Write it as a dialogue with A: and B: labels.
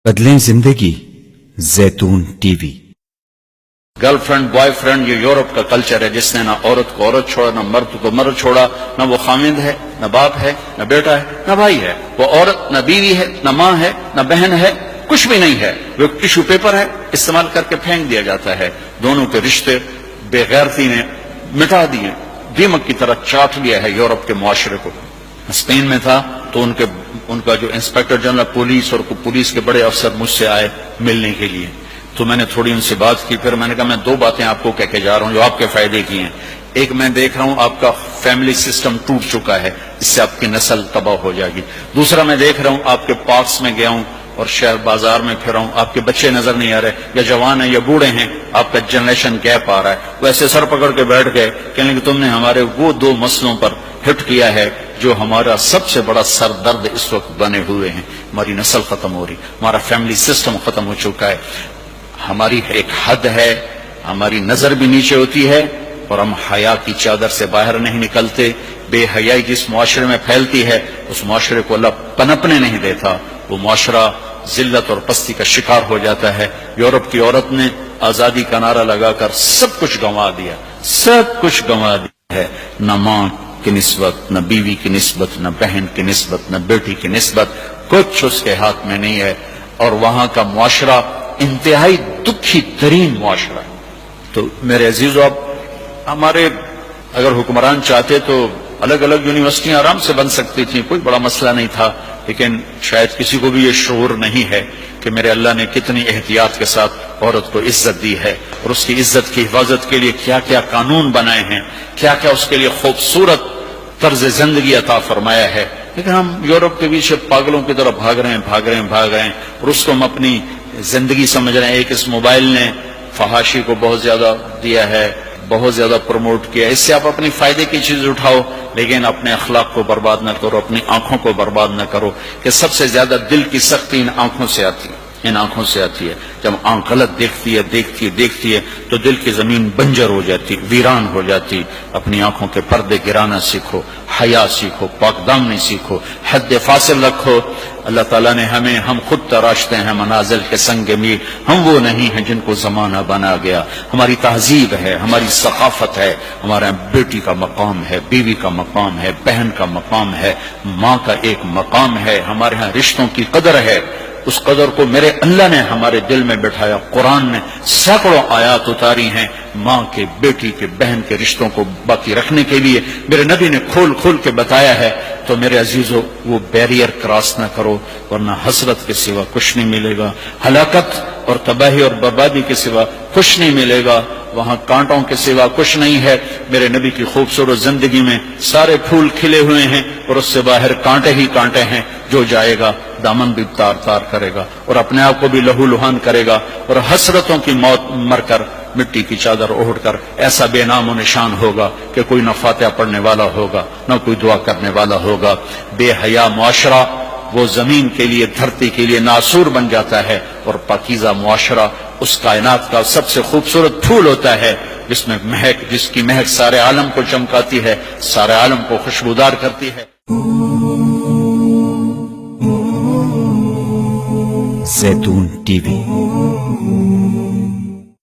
A: بدلیں زندگی زیتون T V.
B: Girl friend boy friend, یہ یورپ کا کلچر ہے جس نے نہ عورت کو عورت چھوڑا، نہ مرد کو مرد چھوڑا، نہ وہ خامند ہے، نہ باپ ہے، نہ بیٹا ہے، نہ بھائی ہے، وہ عورت نہ بیوی ہے، نہ ماں ہے، نہ بہن ہے، کچھ بھی نہیں ہے، وہ ایک ٹیشو پیپر ہے، استعمال کر کے پھینک دیا جاتا ہے۔ دونوں کے رشتے بے غیرتی نے مٹا دیے، دیمک کی طرح چاٹ لیا ہے یورپ کے معاشرے کو۔ اسپین میں تھا تو ان کا جو انسپیکٹر جنرل پولیس اور پولیس کے بڑے افسر مجھ سے آئے ملنے کے لیے، تو میں نے تھوڑی ان سے بات کی، پھر میں نے کہا میں دو باتیں آپ کو کہہ کے جا رہا ہوں جو آپ کے فائدے کی ہیں۔ ایک، میں دیکھ رہا ہوں آپ کا فیملی سسٹم ٹوٹ چکا ہے، اس سے آپ کی نسل تباہ ہو جائے گی۔ دوسرا، میں دیکھ رہا ہوں آپ کے پارکس میں گیا ہوں اور شہر بازار میں پھر رہا ہوں، آپ کے بچے نظر نہیں آ رہے، یا جوان ہیں یا بوڑھے ہیں، آپ کا جنریشن گیپ آ رہا ہے۔ ویسے سر پکڑ کے بیٹھ گئے، کہنے کہ تم نے ہمارے وہ دو مسئلوں پر ہٹ کیا ہے جو ہمارا سب سے بڑا سر درد اس وقت بنے ہوئے ہیں۔ ہماری نسل ختم ہو رہی، ہمارا فیملی سسٹم ختم ہو چکا ہے، ہماری ایک حد ہے، ہماری نظر بھی نیچے ہوتی ہے اور ہم حیا کی چادر سے باہر نہیں نکلتے۔ بے حیائی جس معاشرے میں پھیلتی ہے اس معاشرے کو اللہ پنپنے نہیں دیتا، وہ معاشرہ ذلت اور پستی کا شکار ہو جاتا ہے۔ یورپ کی عورت نے آزادی کا نعرہ لگا کر سب کچھ گنوا دیا، سب کچھ گنوا دیا ہے، نہ ماں کی نسبت، نہ بیوی کی نسبت، نہ بہن کی نسبت، نہ بیٹی کی نسبت، کچھ اس کے ہاتھ میں نہیں ہے، اور وہاں کا معاشرہ انتہائی دکھی ترین معاشرہ ہے۔ تو میرے عزیزو، اب ہمارے اگر حکمران چاہتے تو الگ الگ یونیورسٹیاں آرام سے بن سکتی تھیں، کوئی بڑا مسئلہ نہیں تھا، لیکن شاید کسی کو بھی یہ شعور نہیں ہے کہ میرے اللہ نے کتنی احتیاط کے ساتھ عورت کو عزت دی ہے، اور اس کی عزت کی حفاظت کے لیے کیا کیا قانون بنائے ہیں، کیا کیا اس کے لیے خوبصورت طرز زندگی عطا فرمایا ہے۔ لیکن ہم یورپ کے پیچھے پاگلوں کی طرح بھاگ رہے ہیں، اور اس کو ہم اپنی زندگی سمجھ رہے ہیں۔ ایک اس موبائل نے فحاشی کو بہت زیادہ دیا ہے، بہت زیادہ پروموٹ کیا، اس سے آپ اپنی فائدے کی چیز اٹھاؤ، لیکن اپنے اخلاق کو برباد نہ کرو، اپنی آنکھوں کو برباد نہ کرو، کہ سب سے زیادہ دل کی سختی ان آنکھوں سے آتی ہے، ان آنکھوں سے آتی ہے۔ جب آنکھ غلط دیکھتی ہے تو دل کی زمین بنجر ہو جاتی، ویران ہو جاتی۔ اپنی آنکھوں کے پردے گرانا سیکھو، حیا سیکھو، پاک دامنی سیکھو، حد فاصل رکھو۔ اللہ تعالیٰ نے ہم خود تراشتے ہیں منازل کے سنگ میر، ہم وہ نہیں ہیں جن کو زمانہ بنا گیا۔ ہماری تہذیب ہے، ہماری ثقافت ہے، ہمارا بیٹی کا مقام ہے، بیوی کا مقام ہے، بہن کا مقام ہے، ماں کا ایک مقام ہے، ہمارے ہاں رشتوں کی قدر ہے۔ اس قدر کو میرے اللہ نے ہمارے دل میں بٹھایا۔ قرآن نے سینکڑوں آیات اتاری ہیں ماں کے، بیٹی کے، بہن کے رشتوں کو باقی رکھنے کے لیے، میرے نبی نے کھول کے بتایا ہے۔ تو میرے عزیزو، وہ بیریئر کراس نہ کرو، ورنہ حسرت کے سوا کچھ نہیں ملے گا، ہلاکت اور تباہی اور بربادی کے سوا کچھ نہیں ملے گا، وہاں کانٹوں کے سوا کچھ نہیں ہے۔ میرے نبی کی خوبصورت زندگی میں سارے پھول کھلے ہوئے ہیں اور اس سے باہر کانٹے ہی کانٹے ہیں۔ جو جائے گا دامن بھی تار کرے گا اور اپنے آپ کو بھی لہو لہان کرے گا، اور حسرتوں کی موت مر کر مٹی کی چادر اوڑھ کر ایسا بے نام و نشان ہوگا کہ کوئی نہ فاتحہ پڑھنے والا ہوگا، نہ کوئی دعا کرنے والا ہوگا۔ بے حیا معاشرہ وہ زمین کے لیے، دھرتی کے لیے ناسور بن جاتا ہے، اور پاکیزہ معاشرہ اس کائنات کا سب سے خوبصورت پھول ہوتا ہے جس کی مہک سارے عالم کو چمکاتی ہے، سارے عالم کو خوشبودار کرتی ہے۔
A: زیتون ٹی وی۔